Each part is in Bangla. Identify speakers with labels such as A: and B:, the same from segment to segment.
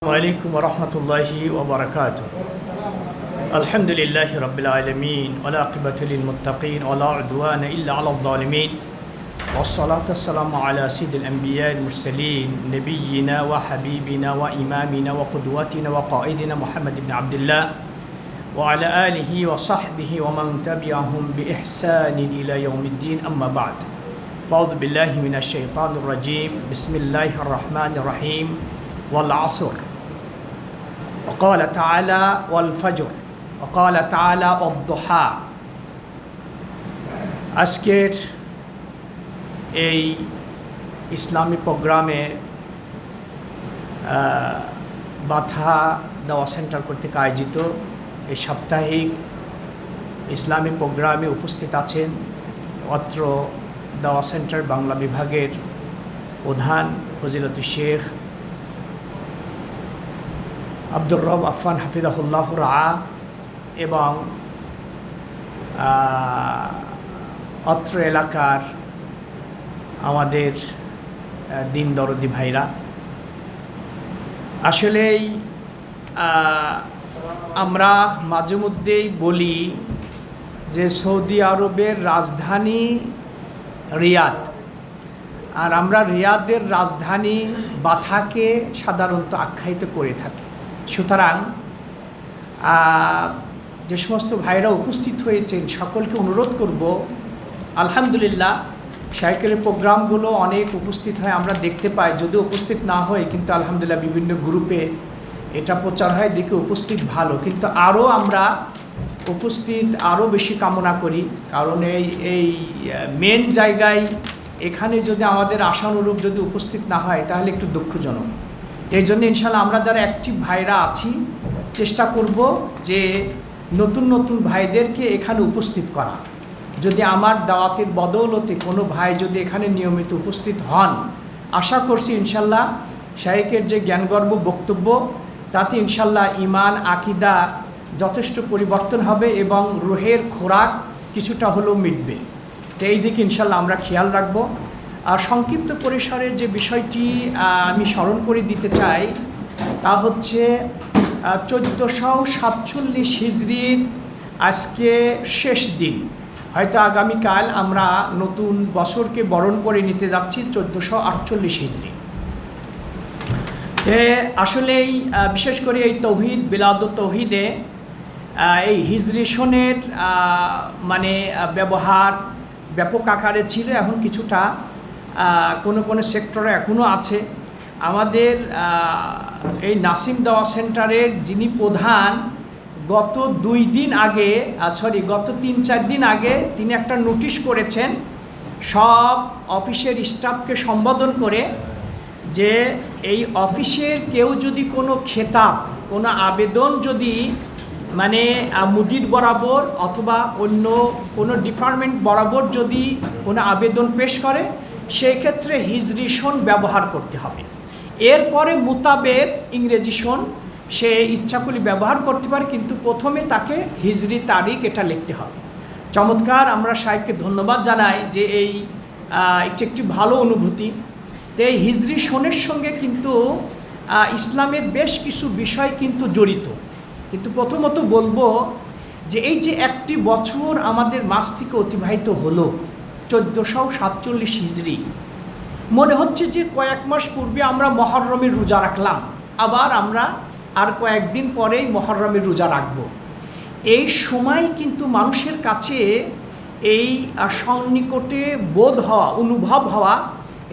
A: عليكم ورحمة الله وبركاته. الحمد لله رب العالمين والعاقبة للمتقين ولا عدوان إلا على الظالمين والصلاة والسلام على سيد الأنبياء المرسلين نبينا وحبيبنا وإمامنا وقدوتنا وقائدنا محمد بن عبد الله وعلى آله وصحبه ومن تبعهم بإحسان إلى يوم الدين. أما بعد، فأعوذ بالله من الشيطان الرجيم. بسم الله الرحمن الرحيم. والعصر وقال تعالى والفجر وقال تعالى والضحى. আজকের এই ইসলামী প্রোগ্রামে বাথা দাওয়া সেন্টার কর্তৃক আয়োজিত এই সাপ্তাহিক ইসলামী প্রোগ্রামে উপস্থিত আছেন অত্র দাওয়া সেন্টার বাংলা বিভাগের প্রধান ফজিলতুল শেখ আব্দুর রব আফফান হাফিজাহুল্লাহ রাআ এবং অত্র এলাকার আমাদের দিন দরদি ভাইরা। আসলেই আমরা মাঝে মধ্যেই বলি যে সৌদি আরবের রাজধানী রিয়াদ, আর আমরা রিয়াদের রাজধানী বাথাকে সাধারণত আখ্যায়িত করে থাকি। সুতরাং যে সমস্ত ভাইরা উপস্থিত হয়েছেন সকলকে অনুরোধ করব, আলহামদুলিল্লাহ শাইখের প্রোগ্রামগুলো অনেক উপস্থিত হয়, আমরা দেখতে পাই। যদিও উপস্থিত না হয় কিন্তু আলহামদুলিল্লাহ বিভিন্ন গ্রুপে এটা প্রচার হয়, দেখে উপস্থিত ভালো, কিন্তু আরও আমরা উপস্থিত আরও বেশি কামনা করি। কারণ এই মেন জায়গায় এখানে যদি আমাদের আশানুরূপ যদি উপস্থিত না হয় তাহলে একটু দুঃখজনক। এই জন্য ইনশাল্লাহ আমরা যারা অ্যাক্টিভ ভাইরা আছি চেষ্টা করব যে নতুন নতুন ভাইদেরকে এখানে উপস্থিত করা। যদি আমার দাওয়াতের বদৌলতে কোনো ভাই যদি এখানে নিয়মিত উপস্থিত হন, আশা করছি ইনশাল্লাহ শাইখের যে জ্ঞানগর্ভ বক্তব্য তাতে ইনশাল্লাহ ইমান আকিদা যথেষ্ট পরিবর্তন হবে এবং রুহের খোরাক কিছুটা হলেও মিটবে। তো এই দিকে ইনশাল্লাহ আমরা খেয়াল রাখব। আর সংক্ষিপ্ত পরিসরে যে বিষয়টি আমি স্মরণ করে দিতে চাই তা হচ্ছে 1447 হিজরির আজকে শেষ দিন। হয়তো আগামীকাল আমরা নতুন বছরকে বরণ করে নিতে যাচ্ছি 1448 হিজরি। আসলেই বিশেষ করে এই তৌহিদ বিলাদুত তৌহিদে এই হিজরি সনের মানে ব্যবহার ব্যাপক আকারে ছিল, এখন কিছুটা কোনো কোনো সেক্টরে এখনও আছে। আমাদের এই নাসিম দাওয়া সেন্টারের যিনি প্রধান গত 3-4 দিন আগে তিনি একটা নোটিশ করেছেন সব অফিসের স্টাফকে সম্বোধন করে যে এই অফিসের কেউ যদি কোনো খেতাব কোনো আবেদন যদি মানে মুদির বরাবর অথবা অন্য কোনো ডিপার্টমেন্ট বরাবর যদি কোনো আবেদন পেশ করে সেই ক্ষেত্রে হিজরি সন ব্যবহার করতে হবে। এরপরে মোতাবেক ইংরেজি সন সে ইচ্ছা করলে ব্যবহার করতে পারে, কিন্তু প্রথমে তাকে হিজরি তারিখ এটা লিখতে হবে। চমৎকার, আমরা শাইখকে ধন্যবাদ জানাই যে এই একটি ভালো অনুভূতি। তো এই হিজরি সনের সঙ্গে কিন্তু ইসলামের বেশ কিছু বিষয় কিন্তু জড়িত। কিন্তু প্রথমত বলবো যে এই যে একটি বছর আমাদের মাস থেকে অতিবাহিত হলো 1447 হিজরি, মনে হচ্ছে যে কয়েক মাস পূর্বে আমরা মহররমের রোজা রাখলাম, আবার আমরা আর কয়েকদিন পরেই মহররমের রোজা রাখব। এই সময় কিন্তু মানুষের কাছে এই সন্নিকটে বোধ হওয়া অনুভব হওয়া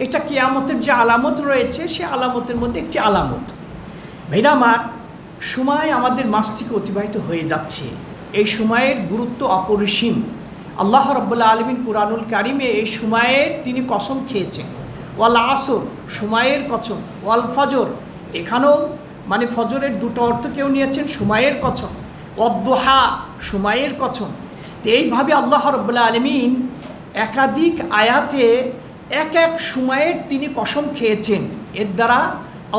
A: এটা কিয়ামতের যে আলামত রয়েছে সে আলামতের মধ্যে একটি আলামত। ভাইরা আমার, সময় আমাদের মাস থেকে অতিবাহিত হয়ে যাচ্ছে, এই সময়ের গুরুত্ব অপরিসীম। আল্লাহ রাব্বুল আলামিন কুরআনুল কারিমে এই সময়ের তিনি কসম খেয়েছেন, ওয়াল আসর সময়ের কসম, ওয়াল ফজর এখানেও মানে ফজরের দুটো অর্থ কেউ নিয়েছেন, সময়ের কসম, ওয়াদ-দুহা সময়ের কসম। তো এইভাবে আল্লাহ রাব্বুল আলামিন একাধিক আয়াতে এক এক সময়ের তিনি কসম খেয়েছেন। এর দ্বারা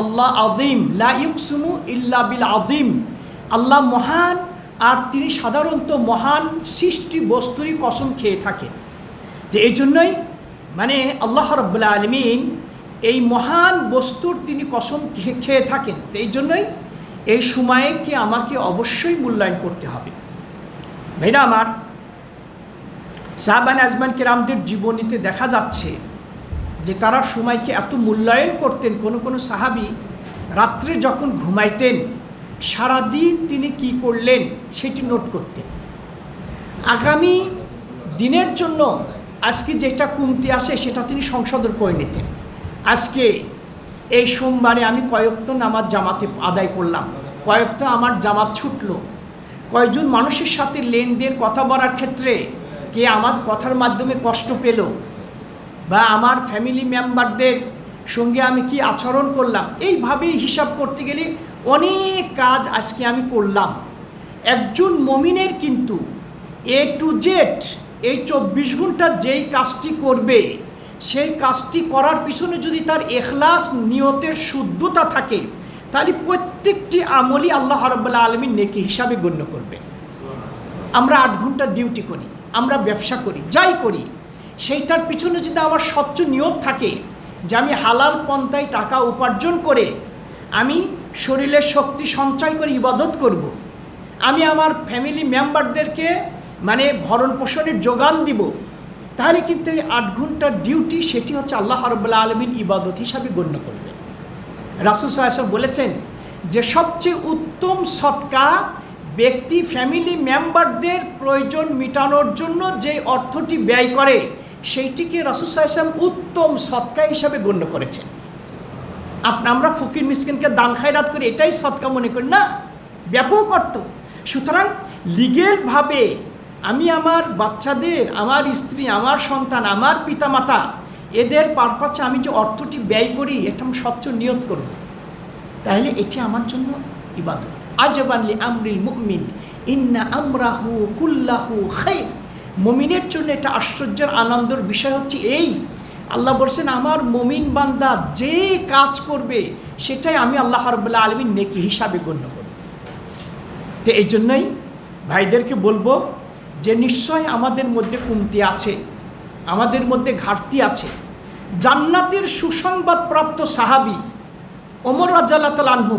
A: আল্লাহ আযীম, লা ইউকসিমু ইল্লা বিল আযীম, আল্লাহ মহান, আর তিনি সাধারণত মহান সৃষ্টি বস্তুরই কসম খেয়ে থাকেন। তো এই জন্যই মানে আল্লাহ রাব্বুল আলামিন এই মহান বস্তুর তিনি কসম খেয়ে থাকেন। তো এই জন্যই এই সময়কে আমাকে অবশ্যই মূল্যায়ন করতে হবে। ভাইরা আমার, সাহাবায়ে আজমান কেরামদের জীবনীতে দেখা যাচ্ছে যে তারা সময়কে এত মূল্যায়ন করতেন। কোনো সাহাবী রাত্রে যখন ঘুমাইতেন, সারাদিন তিনি কি করলেন সেটি নোট করতেন। আগামী দিনের জন্য আজকে যেটা কমতি আসে সেটা তিনি সংশোধন করে নিতেন। আজকে এই সোমবারে আমি কয়েকটা নামাজ জামাতে আদায় করলাম, কয়েকটা আমার জামাত ছুটল, কয়েকজন মানুষের সাথে লেনদেন কথা বলার ক্ষেত্রে কে আমার কথার মাধ্যমে কষ্ট পেল, বা আমার ফ্যামিলি মেম্বারদের সঙ্গে আমি কি আচরণ করলাম, এইভাবেই হিসাব করতে গেলে অনেক কাজ আজকে আমি করলাম। একজন মুমিনের কিন্তু এ টু জেড এই 24 ঘন্টা যেই কাজটি করবে, সেই কাজটি করার পিছনে যদি তার ইখলাস নিয়তের শুদ্ধতা থাকে, তাহলে প্রত্যেকটি আমলই আল্লাহ রাব্বুল আলামিন নেকি হিসাবে গণ্য করবে। আমরা 8 ঘন্টা ডিউটি করি, আমরা ব্যবসা করি, যাই করি, সেইটার পিছনে যদি আমার স্বচ্ছ নিয়ত থাকে যে আমি হালাল পন্থায় টাকা উপার্জন করে আমি শরীরের শক্তি সঞ্চয় করে ইবাদত করব, আমি আমার ফ্যামিলি মেম্বারদেরকে ভরণ পোষণের যোগান দিব, তাহলে কিন্তু এই 8 ঘন্টার ডিউটি সেটি হচ্ছে আল্লাহ রাব্বুল আলামিন ইবাদত হিসাবে গণ্য করবেন। রাসূল সাল্লাল্লাহু আলাইহি ওয়াসাল্লাম বলেছেন যে সবচেয়ে উত্তম সদকা ব্যক্তি ফ্যামিলি মেম্বারদের প্রয়োজন মেটানোর জন্য যে অর্থটি ব্যয় করে, সেইটিকে রাসূল সাল্লাল্লাহু আলাইহি ওয়াসাল্লাম উত্তম সদকা হিসাবে গণ্য করেছেন। আমরা ফকির মিসকিনকে দান খায়রাত করি, এটাই সদকা মনে করি না, ব্যাপক অর্থ। সুতরাং লিগেলভাবে আমি আমার বাচ্চাদের, আমার স্ত্রী, আমার সন্তান, আমার পিতামাতা, এদের পারপাসে আমি যে অর্থটি ব্যয় করি, এটা আমি স্বচ্ছ নিয়ত করব, তাহলে এটি আমার জন্য ইবাদত। আজবান লি আমরিল মুমিন ইন্না আমরাহু কুল্লাহু খায়র। মুমিনের জন্য এটা আশ্চর্যের আনন্দের বিষয় হচ্ছে এই, আল্লাহ বলছেন আমার মুমিন বান্দা যে কাজ করবে সেটাই আমি আল্লাহ রাব্বুল আলামিন নেকি হিসাবে গণ্য করব। তো এই জন্যই ভাইদেরকে বলবো যে নিশ্চয় আমাদের মধ্যে কমতি আছে, আমাদের মধ্যে ঘাটতি আছে। জান্নাতের সুসংবাদ প্রাপ্ত সাহাবী ওমর রাদিয়াল্লাহু তাআলা আনহু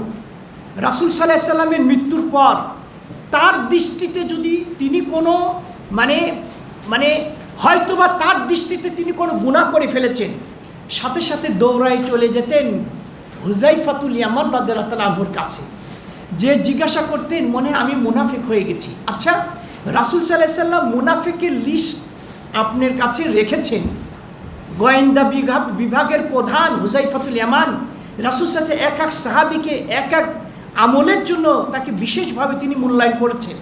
A: রাসূল সাল্লাল্লাহু আলাইহি সাল্লামের মৃত্যুর পর তার দৃষ্টিতে যদি তিনি কোনো হয়তোবা তার দৃষ্টিতে তিনি কোনো গুনাহ করে ফেলেছেন, সাথে সাথে দৌড়ায় চলে যেতেন হুযায়ফাতুল ইয়ামান রাদিয়াল্লাহু তাআলা আনহুর কাছে, যে জিজ্ঞাসা করতেন মনে আমি মুনাফিক হয়ে গেছি। আচ্ছা, রাসূল সাল্লাল্লাহু আলাইহি সাল্লাম মুনাফিকের লিস্ট আপনার কাছে রেখেছেন, গোয়েন্দা বিভাগের প্রধান হুযায়ফাতুল ইয়ামান রাসূল সাল্লাল্লাহু আলাইহি এক এক সাহাবীকে এক এক আমলের জন্য তাকে বিশেষভাবে তিনি মূল্যায়ন করেছেন।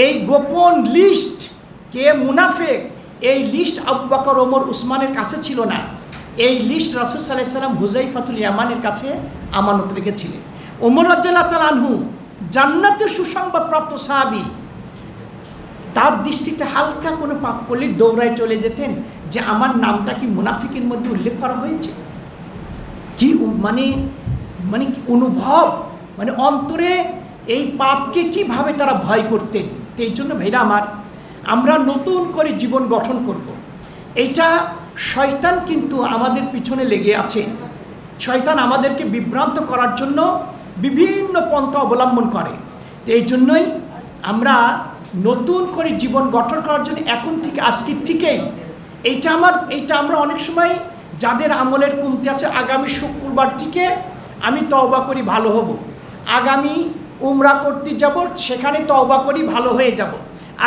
A: এই গোপন লিস্ট কে মুনাফিক, এই লিস্ট আবু বকর, ওমর, উসমানের কাছে ছিল না। এই লিস্ট রাসূল সাল্লাল্লাহু আলাইহি সাল্লাম হুযায়ফাতুল ইয়ামানের কাছে আমানত রেখেছিলেন। ওমর রাদিয়াল্লাহু তাআলা আনহু জান্নাতের সুসংবাদ প্রাপ্ত সাহাবী, তার দৃষ্টিতে হালকা কোনো পাপ করলে দৌড়ায় চলে যেতেন যে আমার নামটা কি মুনাফিকের মধ্যে উল্লেখ করা হয়েছে। কি অনুভব, অন্তরে এই পাপকে কিভাবে তারা ভয় করতেন। তো এই জন্য ভাইরা আমার, আমরা নতুন করে জীবন গঠন করব। এইটা শয়তান কিন্তু আমাদের পিছনে লেগে আছে। শয়তান আমাদেরকে বিভ্রান্ত করার জন্য বিভিন্ন পন্থা অবলম্বন করে। তো এই জন্যই আমরা নতুন করে জীবন গঠন করার জন্য এখন থেকে, আজকের থেকেই এইটা আমরা অনেক সময় যাদের আমলের কমতি আছে, আগামী শুক্রবার থেকে আমি তওবা করি ভালো হব, আগামী উমরা করতে যাব সেখানে তওবা করি ভালো হয়ে যাব,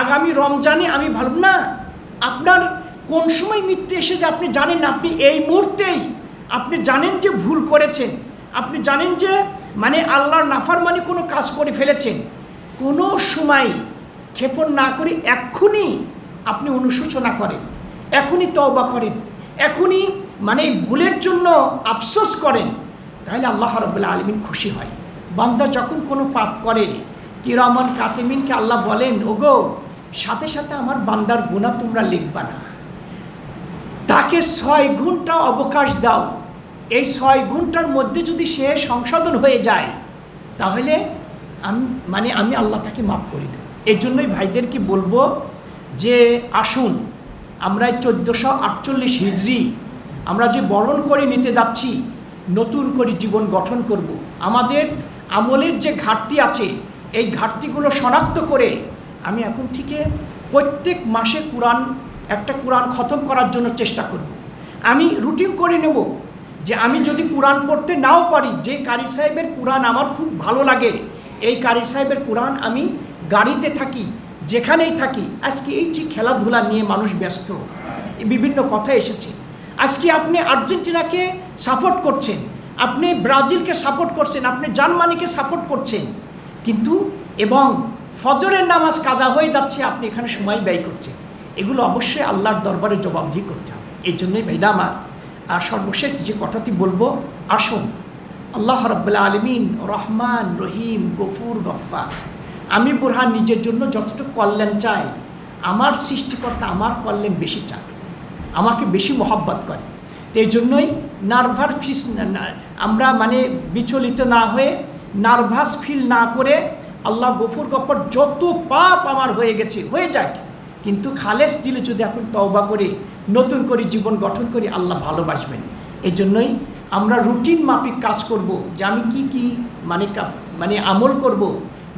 A: আগামী রমজানে আমি ভালো না। আপনার কোন সময় মৃত্যু এসে যে আপনি জানেন না, আপনি এই মুহূর্তেই আপনি জানেন যে ভুল করেছেন, আপনি জানেন যে আল্লাহর নাফরমানি কোনো কাজ করে ফেলেছেন। কোনো সময় ক্ষেপণ না করে এক্ষুনি আপনি অনুশোচনা করেন, এখনই তওবা করেন, এখনই ভুলের জন্য আফসোস করেন, তাহলে আল্লাহ রাব্বুল আলামিন খুশি হয়। বান্দা যখন কোনো পাপ করে, কিরামান কাতিমিনকে আল্লাহ বলেন, ওগো সাথে সাথে আমার বান্দার গুনাহ তোমরা লিখবা না, তাকে 6 ঘন্টা অবকাশ দাও। এই 6 ঘন্টার মধ্যে যদি সে সংশোধন হয়ে যায়, তাহলে আমি আল্লাহ তাকে মাফ করে দেব। এই জন্যই ভাইদেরকে বলবো যে আসুন আমরা 1448 হিজরি আমরা যে বরণ করে নিতে যাচ্ছি, নতুন করে জীবন গঠন করব। আমাদের আমলের যে ঘাটতি আছে, এই ঘাটতিগুলো শনাক্ত করে আমি এখন থেকে প্রত্যেক মাসে একটা কোরআন খতম করার জন্য চেষ্টা করব। আমি রুটিন করে নেব যে আমি যদি কোরআন পড়তে নাও পারি, যে কারি সাহেবের কোরআন আমার খুব ভালো লাগে, এই কারি সাহেবের কোরআন আমি গাড়িতে থাকি, যেখানেই থাকি। আজকে এই যে খেলাধুলা নিয়ে মানুষ ব্যস্ত, বিভিন্ন কথা এসেছে। আজকে আপনি আর্জেন্টিনাকে সাপোর্ট করছেন, আপনি ব্রাজিলকে সাপোর্ট করছেন, আপনি জার্মানিকে সাপোর্ট করছেন, কিন্তু এবং ফজরের নামাজ কাজা হয়ে যাচ্ছে, আপনি এখানে সময় ব্যয় করছেন। এগুলো অবশ্যই আল্লাহর দরবারে জবাবদিহি করতে হবে। এই জন্যই ভাইরা আমার, আর সর্বশেষ যে কথাটি বলবো, আসুন আল্লাহ রাব্বুল আলামিন রহমান রহিম গফুর গফফার, আমি বুরহান নিজের জন্য যতটুকু কল্যাণ চাই, আমার সৃষ্টিকর্তা আমার কল্যাণ বেশি চান, আমাকে বেশি মহব্বত করে। তো এই জন্যই আমরা বিচলিত না হয়ে, নার্ভাস ফিল না করে, আল্লাহ গফুর গফফার, যত পাপ আমার হয়ে গেছে হয়ে যাক, কিন্তু খালেস দিলে যদি এখন তওবা করে নতুন করে জীবন গঠন করি, আল্লাহ ভালোবাসবেন। এই জন্যই আমরা রুটিন মাফিক কাজ করব, যে আমি কি আমল করব,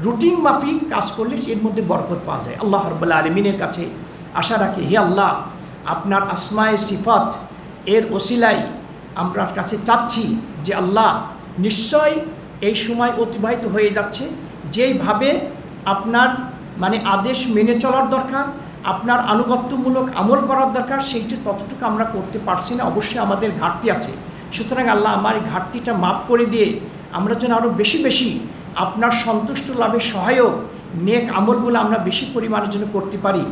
A: রুটিন মাফিক কাজ করলে এর মধ্যে বরকত পাওয়া যায়। আল্লাহ রাব্বুল আলামিনের কাছে আশা রাখি, হে আল্লাহ, আপনার আসমায়ে সিফাত এর ওসিলায় আমরা কাছে চাচ্ছি যে আল্লাহ, নিশ্চয় এই সময় অতিবাহিত হয়ে যাচ্ছে, যেইভাবে আপনার আদেশ মেনে চলার দরকার, আপনার আনুগত্যমূলক আমল করার দরকার, সেইটি ততটুকু আমরা করতে পারছি না। অবশ্যই আমাদের ঘাটতি আছে। সুতরাং আল্লাহ, আমার ঘাটতিটা মাফ করে দিয়ে আমরা যেন আরও বেশি বেশি আপনার সন্তুষ্ট লাভের সহায়ক নেক আমলগুলো আমরা বেশি পরিমাণের জন্য করতে পারি,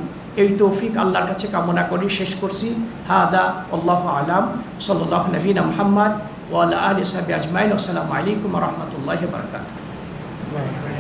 A: এই তৌফিক আল্লাহর কাছে কামনা করি। শেষ করছি, হাদা আল্লাহু আলাম, সাল্লাল্লাহু নবিনা মুহাম্মদ ওয়া আলা আলিহি ওয়া সাহবিহি আজমাইন। আসসালামু আলাইকুম ওয়া রাহমাতুল্লাহি ওয়া বারাকাতুহু।